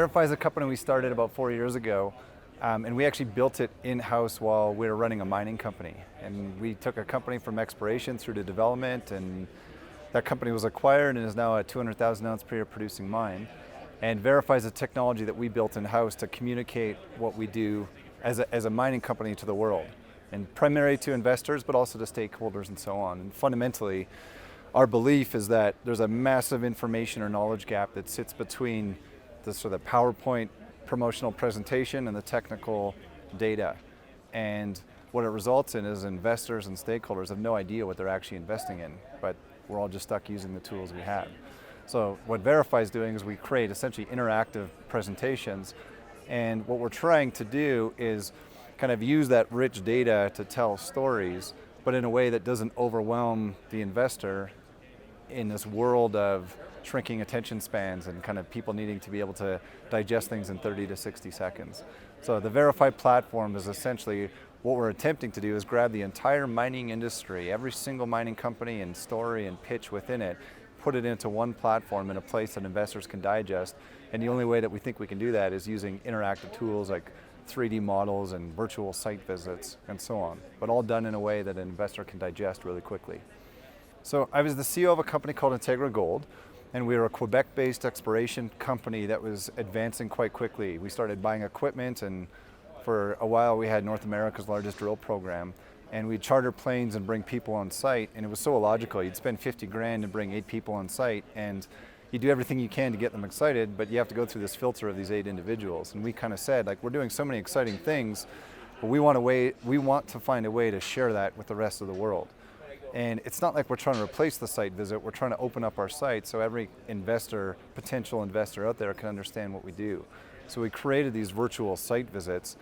VRIFY is a company we started about 4 years ago, and we actually built it in-house while we were running a mining company. And we took a company from exploration through to development, and that company was acquired and is now a 200,000 ounce per year producing mine. And VRIFY is a technology that we built in-house to communicate what we do as a mining company to the world, and primarily to investors, but also to stakeholders and so on. And fundamentally, our belief is that there's a massive information or knowledge gap that sits between the sort of PowerPoint promotional presentation and the technical data. And what it results in is investors and stakeholders have no idea what they're actually investing in, but we're all just stuck using the tools we have. So what VRIFY is doing is we create essentially interactive presentations, and what we're trying to do is kind of use that rich data to tell stories, but in a way that doesn't overwhelm the investor in this world of shrinking attention spans and kind of people needing to be able to digest things in 30 to 60 seconds. So the VRIFY platform is essentially what we're attempting to do is grab the entire mining industry, every single mining company and story and pitch within it, put it into one platform in a place that investors can digest. And the only way that we think we can do that is using interactive tools like 3D models and virtual site visits and so on, but all done in a way that an investor can digest really quickly. So I was the CEO of a company called Integra Gold, and we were a Quebec-based exploration company that was advancing quite quickly. We started buying equipment, and for a while we had North America's largest drill program, and we'd charter planes and bring people on site, and it was so illogical. You'd spend 50 grand and bring 8 people on site, and you do everything you can to get them excited, but you have to go through this filter of these 8 individuals. And we kind of said, like, we're doing so many exciting things, but we want to find a way to share that with the rest of the world. And it's not like we're trying to replace the site visit, we're trying to open up our site so every investor, potential investor out there can understand what we do. So we created these virtual site visits,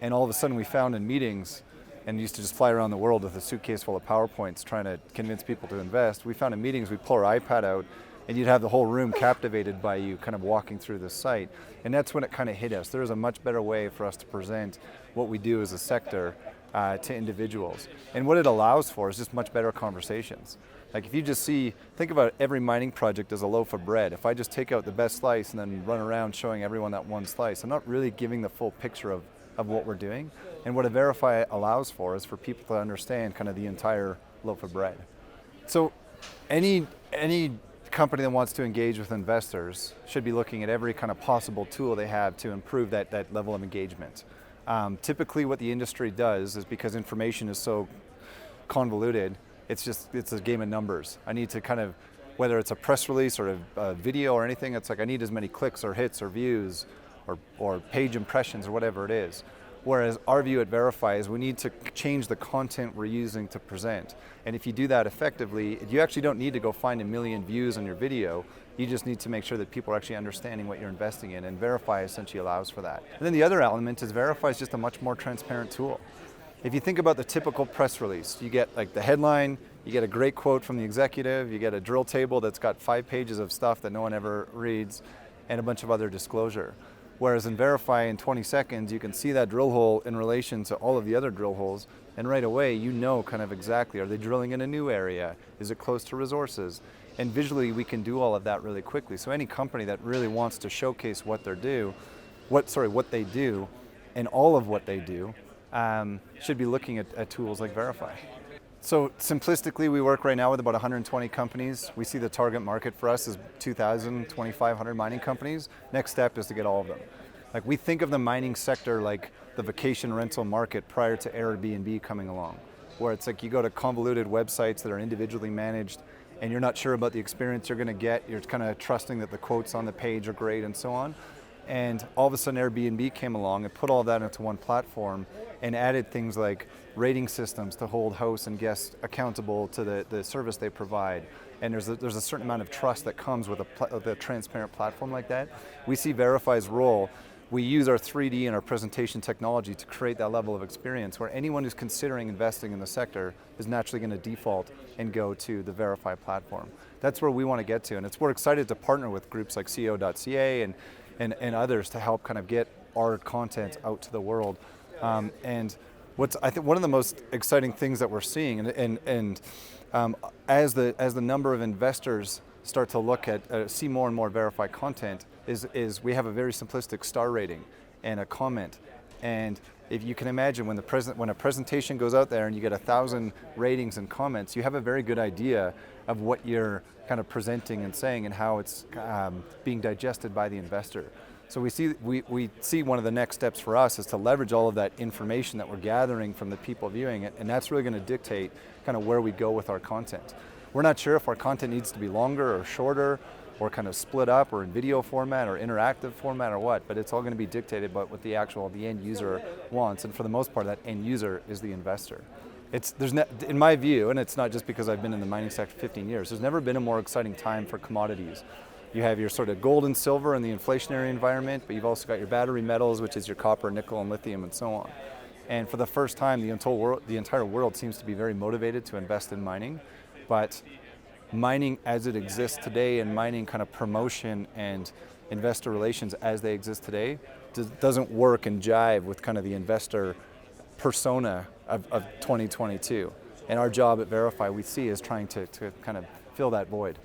and all of a sudden we found in meetings, and used to just fly around the world with a suitcase full of PowerPoints trying to convince people to invest. We found in meetings, we'd pull our iPad out, and you'd have the whole room captivated by you kind of walking through the site. And that's when it kind of hit us. There is a much better way for us to present what we do as a sector to individuals. And what it allows for is just much better conversations. Like if you just think about every mining project as a loaf of bread. If I just take out the best slice and then run around showing everyone that one slice, I'm not really giving the full picture of what we're doing. And what a VRIFY allows for is for people to understand kind of the entire loaf of bread. So any company that wants to engage with investors should be looking at every kind of possible tool they have to improve that level of engagement. Typically what the industry does is, because information is so convoluted, it's a game of numbers. I need to kind of, whether it's a press release or a video or anything, it's like I need as many clicks or hits or views or page impressions or whatever it is. Whereas our view at VRIFY is we need to change the content we're using to present. And if you do that effectively, you actually don't need to go find 1 million views on your video. You just need to make sure that people are actually understanding what you're investing in, and VRIFY essentially allows for that. And then the other element is VRIFY is just a much more transparent tool. If you think about the typical press release, you get like the headline, you get a great quote from the executive, you get a drill table that's got 5 pages of stuff that no one ever reads, and a bunch of other disclosure. Whereas in VRIFY, in 20 seconds, you can see that drill hole in relation to all of the other drill holes, and right away you know kind of exactly, are they drilling in a new area? Is it close to resources? And visually we can do all of that really quickly. So any company that really wants to showcase what they do, and all of what they do, should be looking at tools like VRIFY. So simplistically, we work right now with about 120 companies. We see the target market for us is 2,000, 2,500 mining companies. Next step is to get all of them. Like, we think of the mining sector like the vacation rental market prior to Airbnb coming along, where it's like you go to convoluted websites that are individually managed and you're not sure about the experience you're going to get. You're kind of trusting that the quotes on the page are great and so on. And all of a sudden Airbnb came along and put all of that into one platform and added things like rating systems to hold hosts and guests accountable to the service they provide. And there's a certain amount of trust that comes with a transparent platform like that. We see VRIFY's role. We use our 3D and our presentation technology to create that level of experience where anyone who's considering investing in the sector is naturally going to default and go to the VRIFY platform. That's where we want to get to, and we're excited to partner with groups like CEO.CA and others to help kind of get our content out to the world. And I think one of the most exciting things that we're seeing, as the number of investors start to look at see more and more VRIFY content, is we have a very simplistic star rating and a comment. And if you can imagine when a presentation goes out there and you get 1,000 ratings and comments, you have a very good idea of what you're kind of presenting and saying and how it's being digested by the investor. So we see one of the next steps for us is to leverage all of that information that we're gathering from the people viewing it, and that's really going to dictate kind of where we go with our content. We're not sure if our content needs to be longer or shorter, or kind of split up, or in video format, or interactive format, or what, but it's all going to be dictated by what the end user wants, and for the most part, that end user is the investor. In my view, and it's not just because I've been in the mining sector 15 years, there's never been a more exciting time for commodities. You have your sort of gold and silver in the inflationary environment, but you've also got your battery metals, which is your copper, nickel, and lithium, and so on. And for the first time, the entire world seems to be very motivated to invest in mining, but mining as it exists today and mining kind of promotion and investor relations as they exist today doesn't work and jive with kind of the investor persona of 2022. And our job at VRIFY, we see, is trying to kind of fill that void.